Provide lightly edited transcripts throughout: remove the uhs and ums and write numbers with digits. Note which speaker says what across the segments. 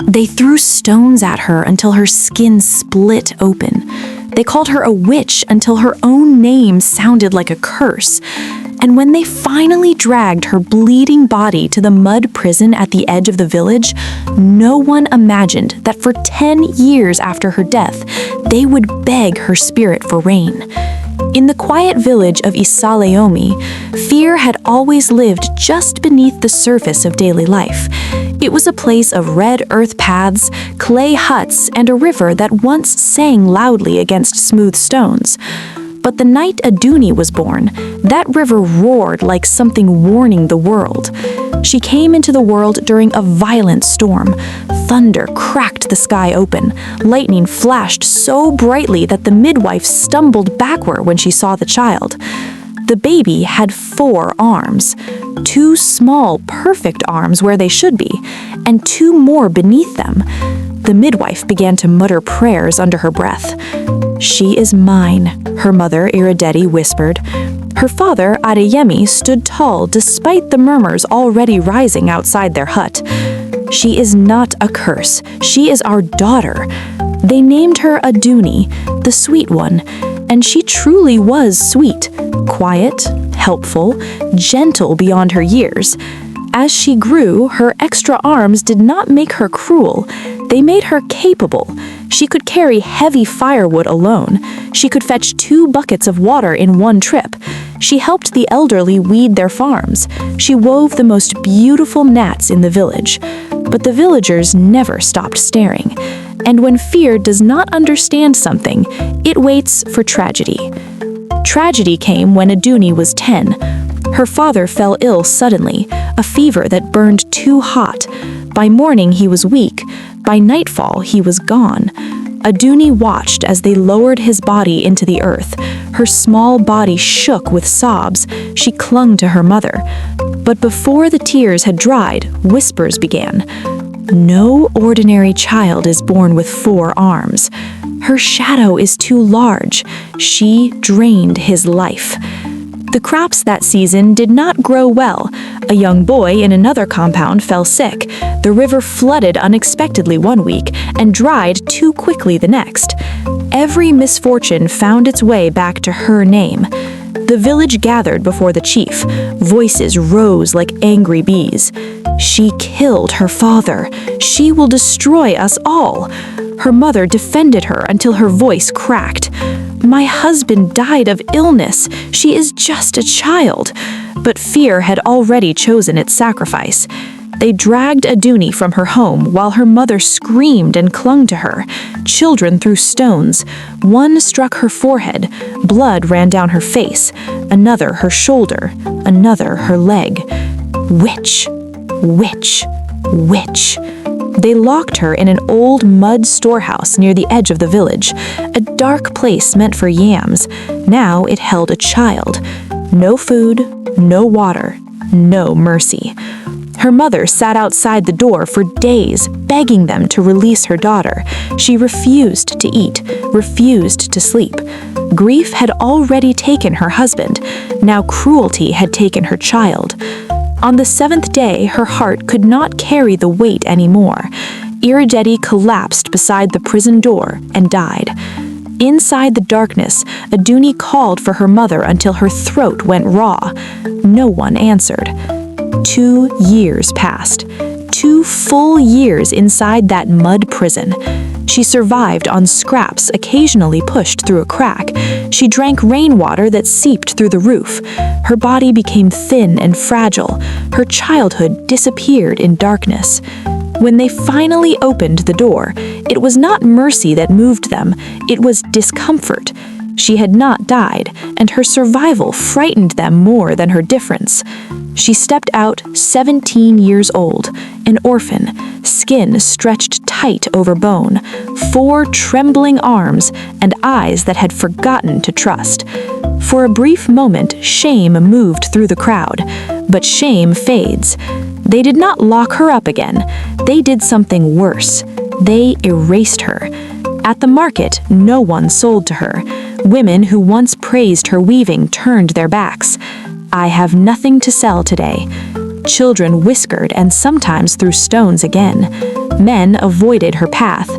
Speaker 1: They threw stones at her until her skin split open. They called her a witch until her own name sounded like a curse. And when they finally dragged her bleeding body to the mud prison at the edge of the village, no one imagined that for 10 years after her death, they would beg her spirit for rain. In the quiet village of Isalẹ Omi, fear had always lived just beneath the surface of daily life. It was a place of red earth paths, clay huts, and a river that once sang loudly against smooth stones. But the night Adunni was born, that river roared like something warning the world. She came into the world during a violent storm. Thunder cracked the sky open. Lightning flashed so brightly that the midwife stumbled backward when she saw the child. The baby had 4 arms, 2 small, perfect arms where they should be, and 2 more beneath them. The midwife began to mutter prayers under her breath. "She is mine," her mother Isalẹ whispered. Her father Adunni stood tall despite the murmurs already rising outside their hut. "She is not a curse. She is our daughter." They named her Adunni, the sweet one, and she truly was sweet, quiet, helpful, gentle beyond her years. As she grew, her extra arms did not make her cruel. They made her capable. She could carry heavy firewood alone. She could fetch 2 buckets of water in one trip. She helped the elderly weed their farms. She wove the most beautiful mats in the village. But the villagers never stopped staring. And when fear does not understand something, it waits for tragedy. Tragedy came when Adunni was 10. Her father fell ill suddenly, a fever that burned too hot. By morning he was weak. By nightfall he was gone. Adunni watched as they lowered his body into the earth. Her small body shook with sobs. She clung to her mother. But before the tears had dried, whispers began. No ordinary child is born with 4 arms. Her shadow is too large. She drained his life. The crops that season did not grow well. A young boy in another compound fell sick. The river flooded unexpectedly one week and dried too quickly the next. Every misfortune found its way back to her name. The village gathered before the chief. Voices rose like angry bees. "She killed her father. She will destroy us all." Her mother defended her until her voice cracked. "My husband died of illness. She is just a child." But fear had already chosen its sacrifice. They dragged Adunni from her home while her mother screamed and clung to her. Children threw stones. One struck her forehead. Blood ran down her face. Another her shoulder. Another her leg. Witch, witch, witch. They locked her in an old mud storehouse near the edge of the village, a dark place meant for yams. Now it held a child. No food, no water, no mercy. Her mother sat outside the door for days, begging them to release her daughter. She refused to eat, refused to sleep. Grief had already taken her husband. Now cruelty had taken her child. On the 7th day, her heart could not carry the weight anymore. Isalẹ collapsed beside the prison door and died. Inside the darkness, Adunni called for her mother until her throat went raw. No one answered. 2 years passed. 2 full years inside that mud prison. She survived on scraps occasionally pushed through a crack. She drank rainwater that seeped through the roof. Her body became thin and fragile. Her childhood disappeared in darkness. When they finally opened the door, it was not mercy that moved them. It was discomfort. She had not died, and her survival frightened them more than her difference. She stepped out 17 years old, an orphan, skin stretched tight over bone, 4 trembling arms, and eyes that had forgotten to trust. For a brief moment, shame moved through the crowd, but shame fades. They did not lock her up again. They did something worse. They erased her. At the market, no one sold to her. Women who once praised her weaving turned their backs. "I have nothing to sell today." Children whiskered and sometimes threw stones again. Men avoided her path.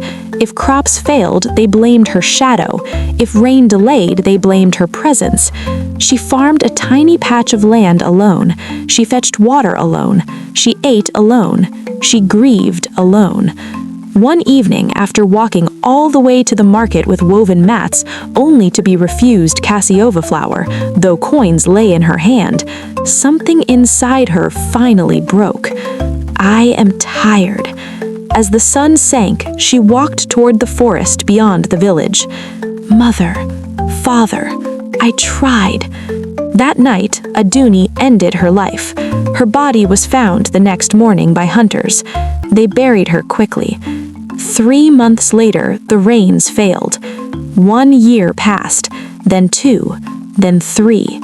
Speaker 1: If crops failed, they blamed her shadow. If rain delayed, they blamed her presence. She farmed a tiny patch of land alone. She fetched water alone. She ate alone. She grieved alone. One evening, after walking all the way to the market with woven mats, only to be refused Cassiova flour, though coins lay in her hand, something inside her finally broke. I am tired. As the sun sank, she walked toward the forest beyond the village. Mother, father, I tried. That night, Adunni ended her life. Her body was found the next morning by hunters. They buried her quickly. 3 months later, the rains failed. 1 year passed, then 2, then 3.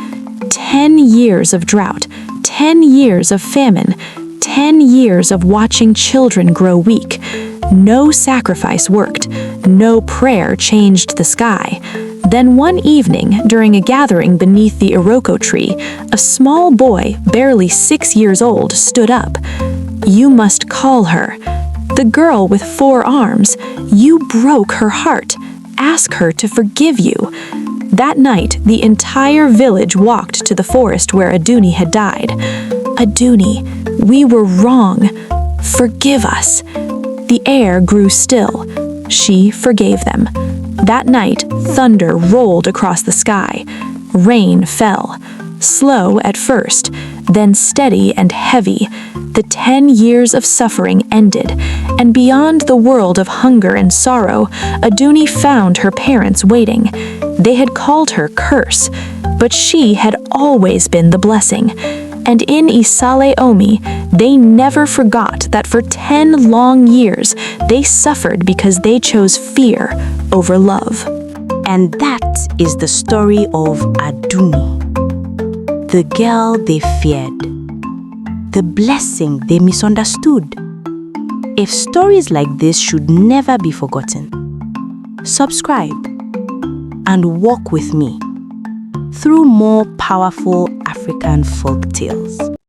Speaker 1: 10 years of drought, 10 years of famine, 10 years of watching children grow weak. No sacrifice worked. No prayer changed the sky. Then one evening, during a gathering beneath the Iroko tree, a small boy, barely 6 years old, stood up. You must call her. The girl with 4 arms. You broke her heart. Ask her to forgive you. That night, the entire village walked to the forest where Adunni had died. Adunni, we were wrong. Forgive us. The air grew still. She forgave them. That night, thunder rolled across the sky. Rain fell. Slow at first, then steady and heavy. The 10 years of suffering ended, and beyond the world of hunger and sorrow, Adunni found her parents waiting. They had called her curse, but she had always been the blessing. And in Isalẹ Omi, they never forgot that for 10 long years, they suffered because they chose fear over love.
Speaker 2: And that is the story of Adunni, the girl they feared, the blessing they misunderstood. If stories like this should never be forgotten, subscribe and walk with me through more powerful African folk tales.